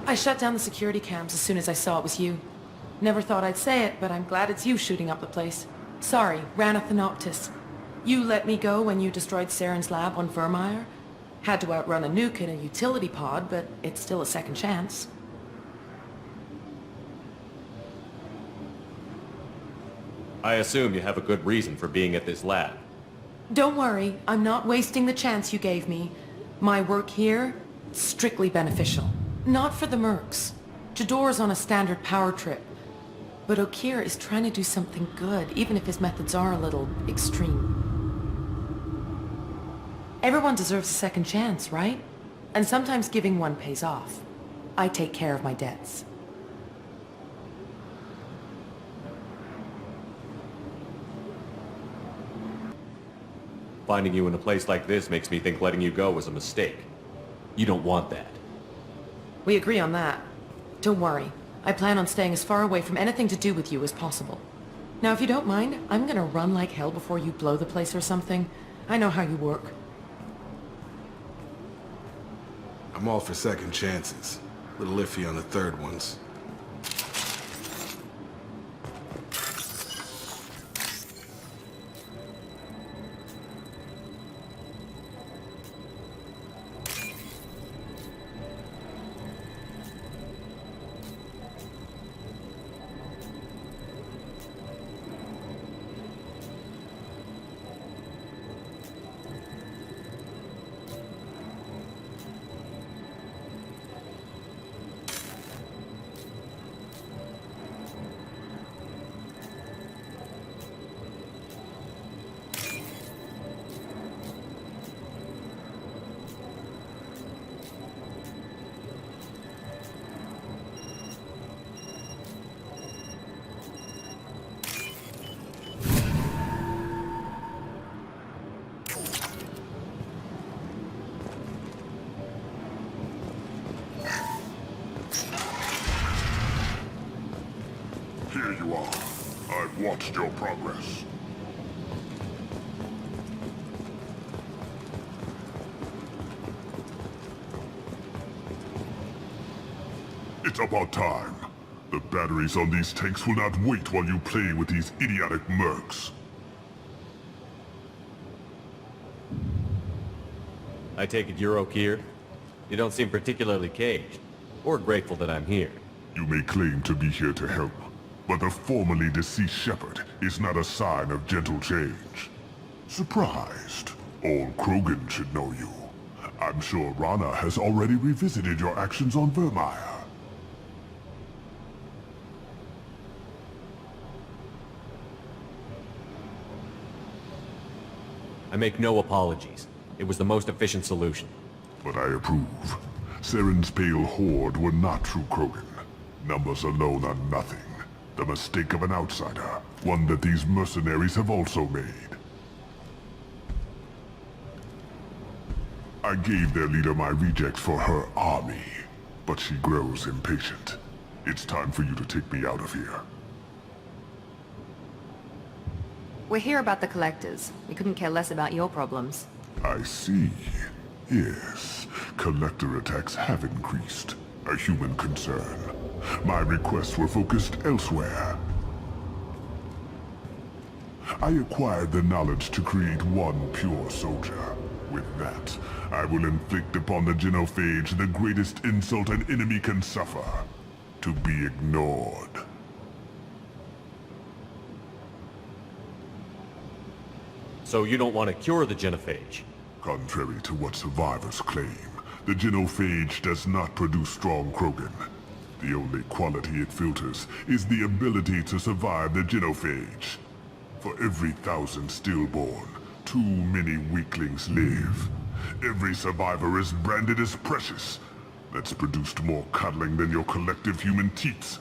I shut down the security cams as soon as I saw it was you. Never thought I'd say it, but I'm glad it's you shooting up the place. Sorry, Raneth the Noctis. You let me go when you destroyed Saren's lab on Vermeer. Had to outrun a nuke in a utility pod, but it's still a second chance. I assume you have a good reason for being at this lab. Don't worry, I'm not wasting the chance you gave me. My work here, strictly beneficial. Not for the mercs. Jador's on a standard power trip. But Okir is trying to do something good, even if his methods are a little extreme. Everyone deserves a second chance, right? And sometimes giving one pays off. I take care of my debts. Finding you in a place like this makes me think letting you go was a mistake. You don't want that. We agree on that. Don't worry. I plan on staying as far away from anything to do with you as possible. Now, if you don't mind, I'm gonna run like hell before you blow the place or something. I know how you work. I'm all for second chances. A little iffy on the third ones. Here you are. I've watched your progress. It's about time. The batteries on these tanks will not wait while you play with these idiotic mercs. I take it you're Okir? You don't seem particularly caged, or grateful that I'm here. You may claim to be here to help, but the formerly deceased shepherd is not a sign of gentle change. Surprised? All Krogan should know you. I'm sure Rana has already revisited your actions on Vermeer. I make no apologies. It was the most efficient solution. But I approve. Saren's pale horde were not true Krogan. Numbers alone are nothing. The mistake of an outsider, one that these mercenaries have also made. I gave their leader my rejects for her army, but she grows impatient. It's time for you to take me out of here. We're here about the collectors. We couldn't care less about your problems. I see. Yes, collector attacks have increased. A human concern. My requests were focused elsewhere. I acquired the knowledge to create one pure soldier. With that, I will inflict upon the genophage the greatest insult an enemy can suffer. To be ignored. So you don't want to cure the genophage? Contrary to what survivors claim, the genophage does not produce strong Krogan. The only quality it filters is the ability to survive the genophage. For every 1,000 stillborn, too many weaklings live. Every survivor is branded as precious. That's produced more cuddling than your collective human teats.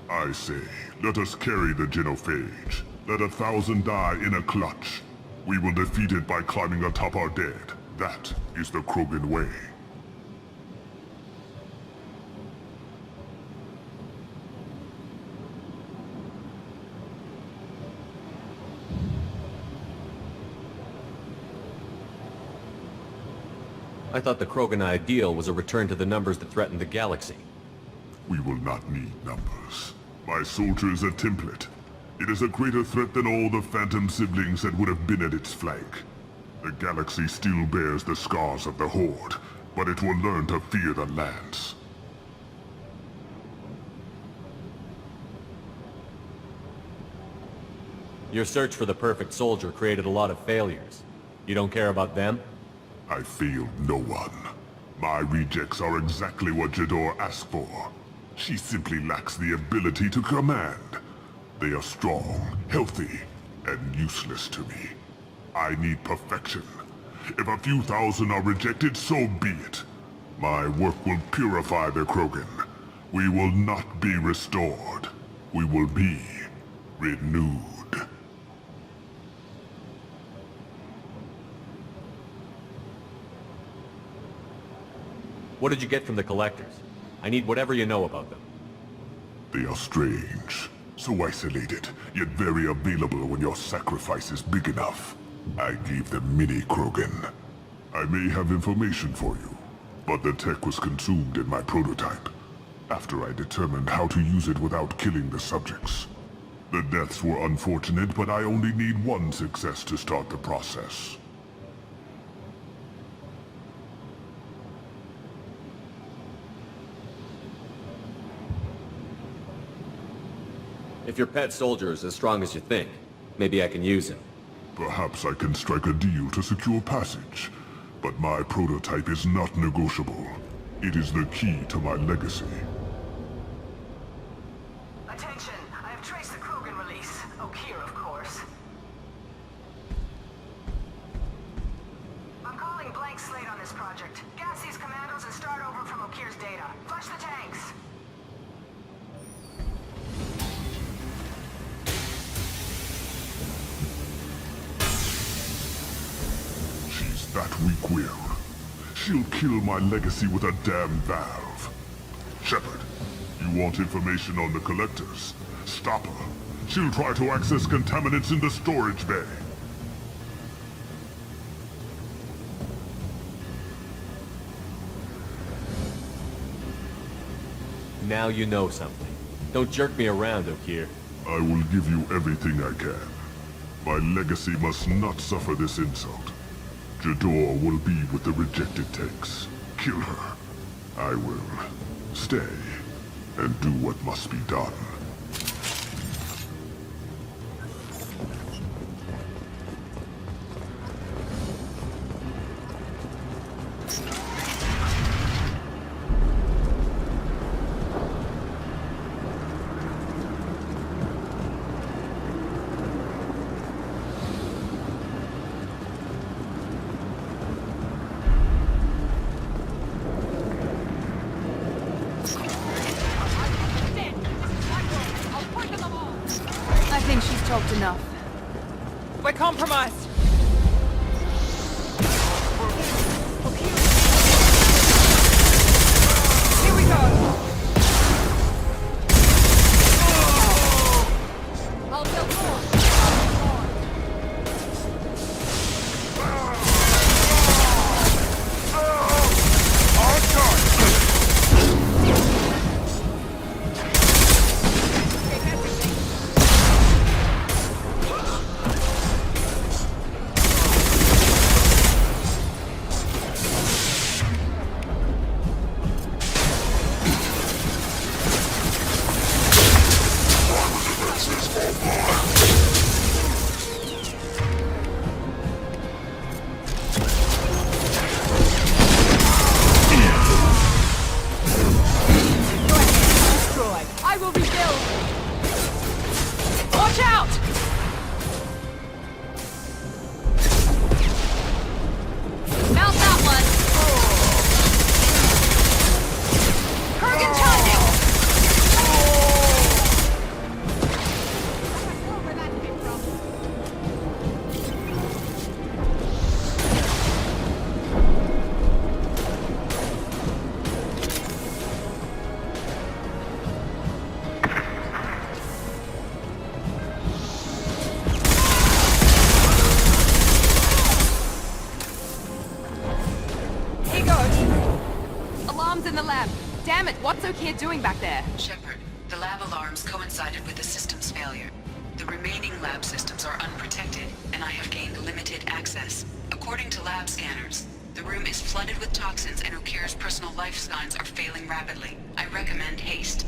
I say, let us carry the genophage. Let 1,000 die in a clutch. We will defeat it by climbing atop our dead. That is the Krogan way. I thought the Krogan ideal was a return to the numbers that threatened the galaxy. We will not need numbers. My soldier is a template. It is a greater threat than all the Phantom siblings that would have been at its flank. The galaxy still bears the scars of the Horde, but it will learn to fear the Lance. Your search for the perfect soldier created a lot of failures. You don't care about them? I failed no one. My rejects are exactly what Jador asked for. She simply lacks the ability to command. They are strong, healthy, and useless to me. I need perfection. If a few thousand are rejected, so be it. My work will purify the Krogan. We will not be restored. We will be renewed. What did you get from the collectors? I need whatever you know about them. They are strange. So isolated, yet very available when your sacrifice is big enough. I gave them mini Krogan. I may have information for you, but the tech was consumed in my prototype, after I determined how to use it without killing the subjects. The deaths were unfortunate, but I only need one success to start the process. If your pet soldier is as strong as you think, maybe I can use him. Perhaps I can strike a deal to secure passage, but my prototype is not negotiable. It is the key to my legacy. Attention! I have traced the Krogan release. Okier, of course. I'm calling blank slate on this project. Gas these commandos and start over from Okier's data. Flush the tanks! That weak-willed. She'll kill my legacy with a damn valve. Shepard, you want information on the collectors? Stop her. She'll try to access contaminants in the storage bay. Now you know something. Don't jerk me around, Okier. I will give you everything I can. My legacy must not suffer this insult. Jador will be with the rejected tanks. Kill her. I will stay and do what must be done. go! Alarms in the lab. Damn it, what's O'Keefe doing back there? Shepard, the lab alarms coincided with the system's failure. The remaining lab systems are unprotected, and I have gained limited access. According to lab scanners, the room is flooded with toxins and O'Keefe's personal life signs are failing rapidly. I recommend haste.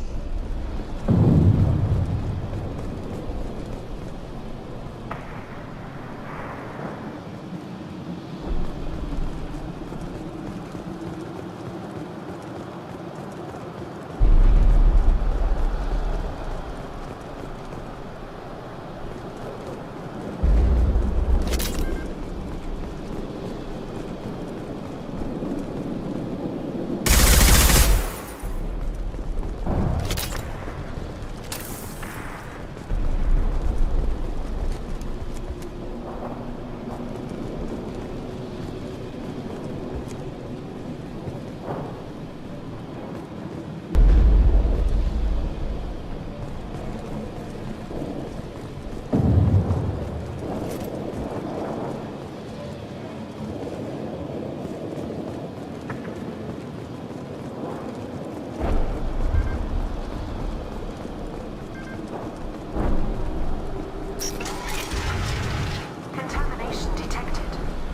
Contamination detected.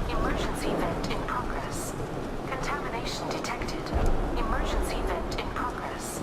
Emergency vent in progress. Contamination detected. Emergency vent in progress.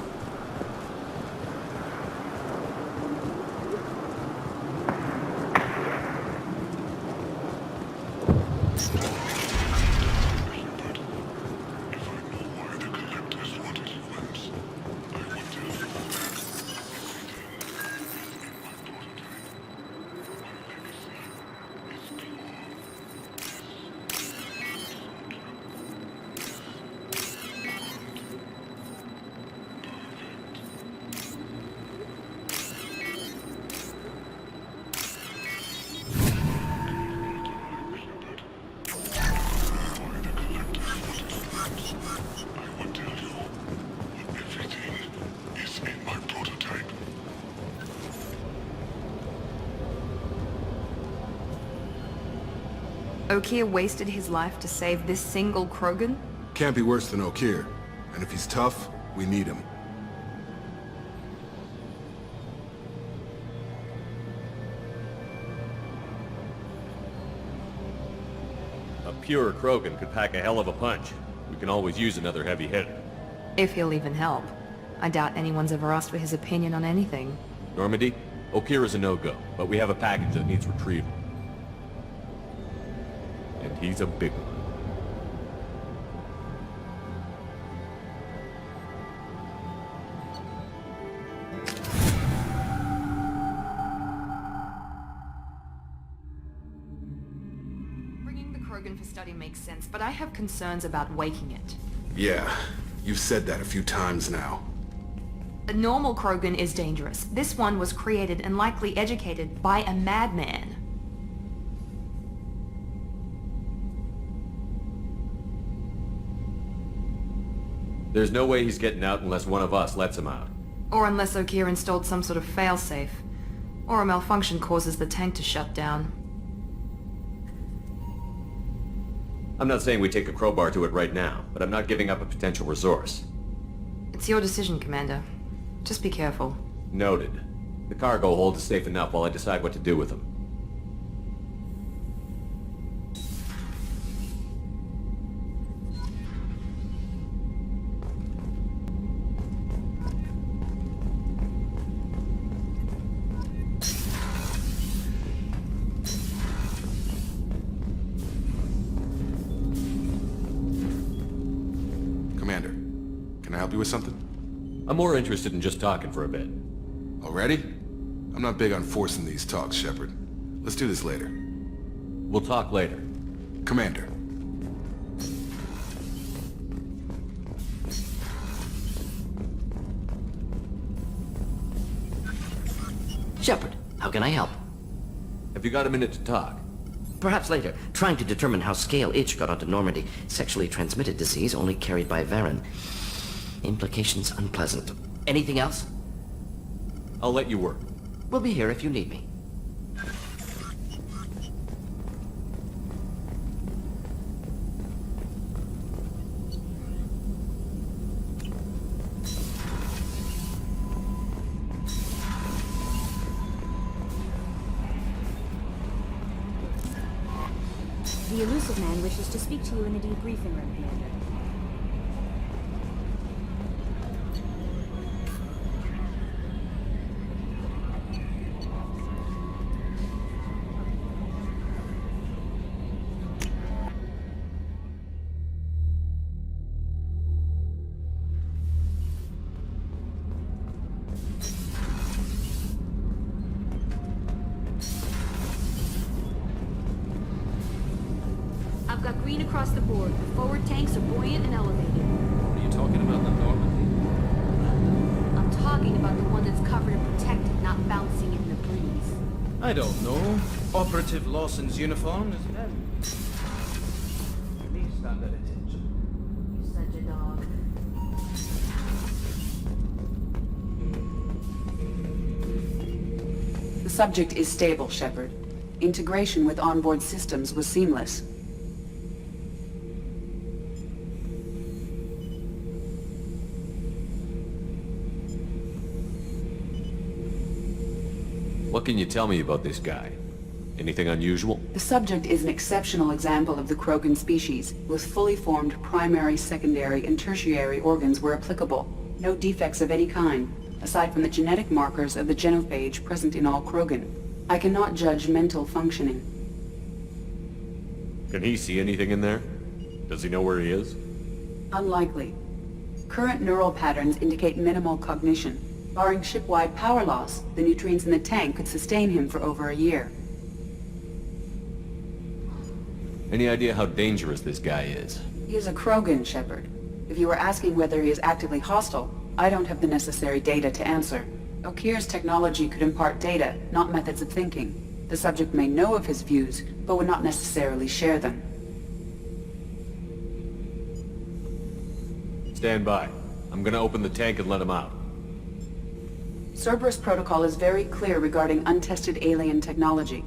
O'Keefe wasted his life to save this single Krogan? Can't be worse than O'Keefe. And if he's tough, we need him. A pure Krogan could pack a hell of a punch. We can always use another heavy hitter. If he'll even help. I doubt anyone's ever asked for his opinion on anything. Normandy, O'Keefe is a no-go, but we have a package that needs retrieval. And he's a big one. Bringing the Krogan for study makes sense, but I have concerns about waking it. Yeah, you've said that a few times now. A normal Krogan is dangerous. This one was created and likely educated by a madman. There's no way he's getting out unless one of us lets him out. Or unless O'Keefe installed some sort of failsafe. Or a malfunction causes the tank to shut down. I'm not saying we take a crowbar to it right now, but I'm not giving up a potential resource. It's your decision, Commander. Just be careful. Noted. The cargo hold is safe enough while I decide what to do with them. Commander, can I help you with something? I'm more interested in just talking for a bit. Already? I'm not big on forcing these talks, Shepard. Let's do this later. We'll talk later. Commander. Shepard, how can I help? Have you got a minute to talk? Perhaps later. Trying to determine how scale itch got onto Normandy. Sexually transmitted disease only carried by verem. Implications unpleasant. Anything else? I'll let you work. We'll be here if you need me. The elusive man wishes to speak to you in the debriefing room, Commander. I've got green across the board. The forward tanks are buoyant and elevated. Are you talking about the Normandy? I'm talking about the one that's covered and protected, not bouncing in the breeze. I don't know. Operative Lawson's uniform is very... Please stand at attention. You're such a dog. The subject is stable, Shepard. Integration with onboard systems was seamless. What can you tell me about this guy? Anything unusual? The subject is an exceptional example of the Krogan species, with fully formed primary, secondary, and tertiary organs where applicable. No defects of any kind, aside from the genetic markers of the genophage present in all Krogan. I cannot judge mental functioning. Can he see anything in there? Does he know where he is? Unlikely. Current neural patterns indicate minimal cognition. Barring ship-wide power loss, the nutrients in the tank could sustain him for over a year. Any idea how dangerous this guy is? He is a Krogan, Shepard. If you were asking whether he is actively hostile, I don't have the necessary data to answer. Okeer's technology could impart data, not methods of thinking. The subject may know of his views, but would not necessarily share them. Stand by. I'm gonna open the tank and let him out. Cerberus protocol is very clear regarding untested alien technology.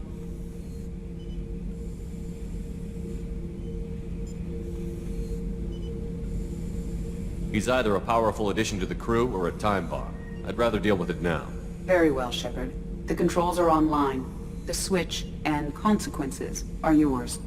He's either a powerful addition to the crew or a time bomb. I'd rather deal with it now. Very well, Shepard. The controls are online. The switch and consequences are yours.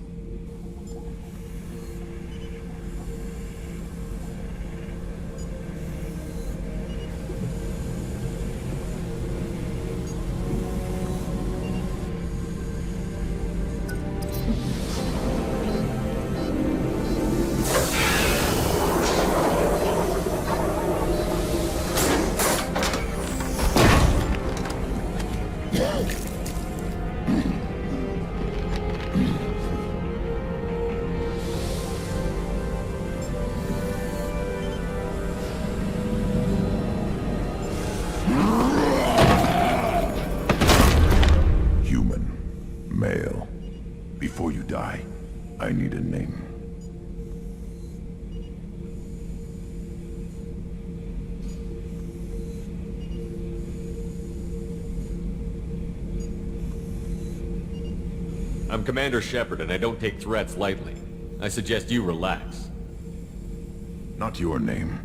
Male. Before you die, I need a name. I'm Commander Shepard, and I don't take threats lightly. I suggest you relax. Not your name.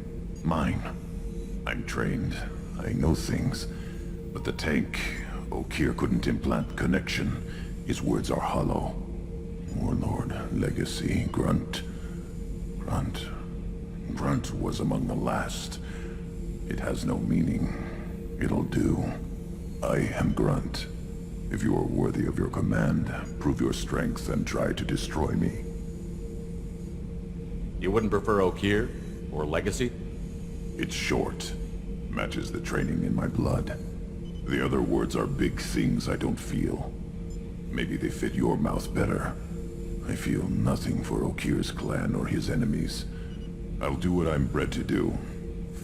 Mine. I'm trained. I know things. But the tank, Okeer couldn't implant connection. His words are hollow. Warlord, Legacy, Grunt. Grunt was among the last. It has no meaning. It'll do. I am Grunt. If you are worthy of your command, prove your strength and try to destroy me. You wouldn't prefer Okeer? Or Legacy? It's short. Matches the training in my blood. The other words are big things I don't feel. Maybe they fit your mouth better. I feel nothing for Okeer's clan or his enemies. I'll do what I'm bred to do.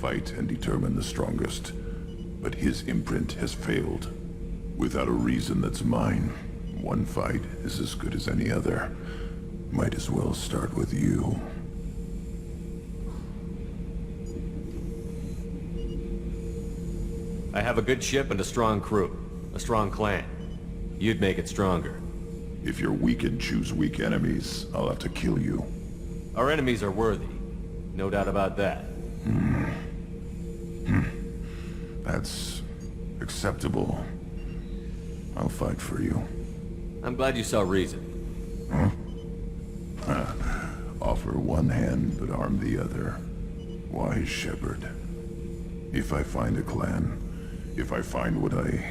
Fight and determine the strongest. But his imprint has failed. Without a reason that's mine, one fight is as good as any other. Might as well start with you. I have a good ship and a strong crew. A strong clan. You'd make it stronger. If you're weak and choose weak enemies, I'll have to kill you. Our enemies are worthy. No doubt about that. That's acceptable. I'll fight for you. I'm glad you saw reason. Huh? Offer one hand, but arm the other. Wise shepherd. If I find a clan, if I find what I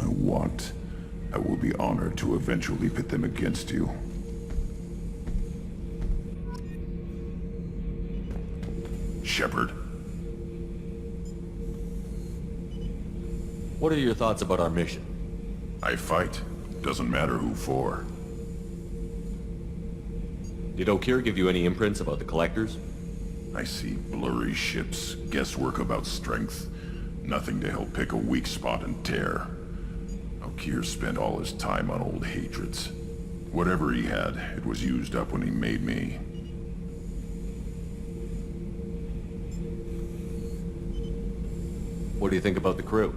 want, I will be honored to eventually pit them against you. Shepherd. What are your thoughts about our mission? I fight. Doesn't matter who for. Did Okeer give you any imprints about the Collectors? I see blurry ships, guesswork about strength. Nothing to help pick a weak spot and tear. Okeer spent all his time on old hatreds. Whatever he had, it was used up when he made me. What do you think about the crew?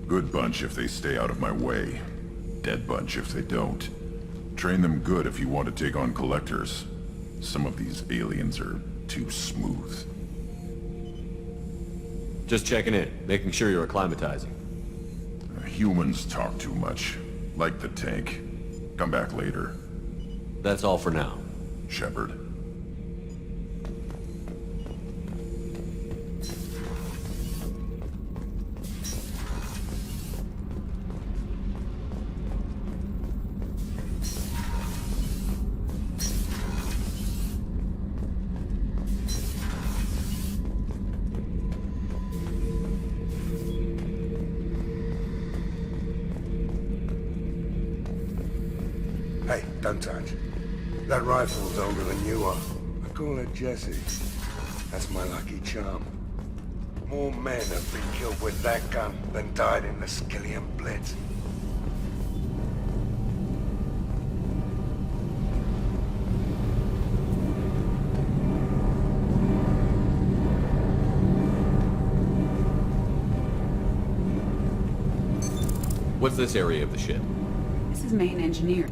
Good bunch if they stay out of my way. Dead bunch if they don't. Train them good if you want to take on Collectors. Some of these aliens are too smooth. Just checking in, making sure you're acclimatizing. Humans talk too much. Like the tank. Come back later. That's all for now. Shepherd. Hey, don't touch. That rifle's older than you are. I call it Jesse. That's my lucky charm. More men have been killed with that gun than died in the Skillian Blitz. What's this area of the ship? This is main engineer.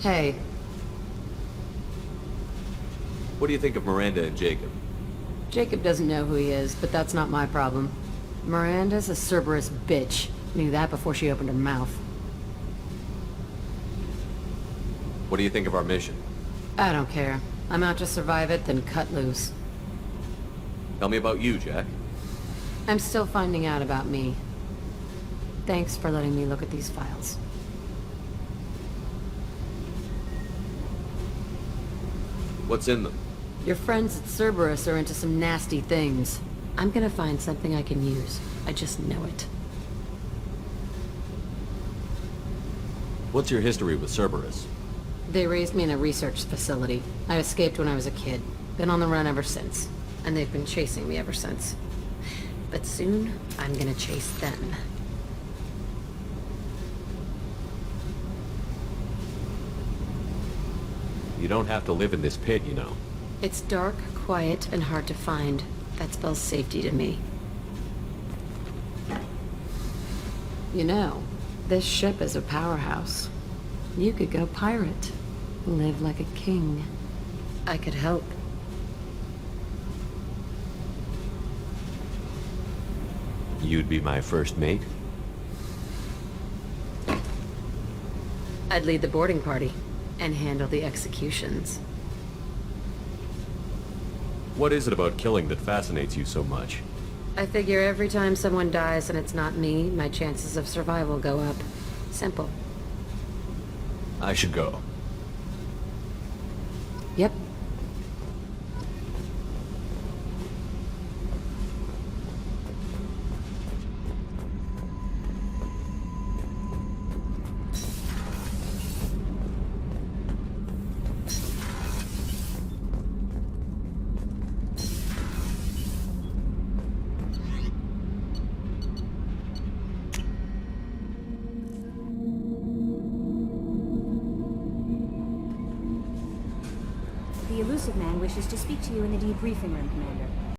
Hey. What do you think of Miranda and Jacob? Jacob doesn't know who he is, but that's not my problem. Miranda's a Cerberus bitch. Knew that before she opened her mouth. What do you think of our mission? I don't care. I'm out to survive it, then cut loose. Tell me about you, Jack. I'm still finding out about me. Thanks for letting me look at these files. What's in them? Your friends at Cerberus are into some nasty things. I'm gonna find something I can use. I just know it. What's your history with Cerberus? They raised me in a research facility. I escaped when I was a kid. Been on the run ever since. And they've been chasing me ever since. But soon, I'm gonna chase them. You don't have to live in this pit, you know. It's dark, quiet, and hard to find. That spells safety to me. You know, this ship is a powerhouse. You could go pirate. Live like a king. I could help. You'd be my first mate? I'd lead the boarding party and handle the executions. What is it about killing that fascinates you so much? I figure every time someone dies and it's not me, my chances of survival go up. Simple. I should go. Yep. The elusive man wishes to speak to you in the debriefing room, Commander.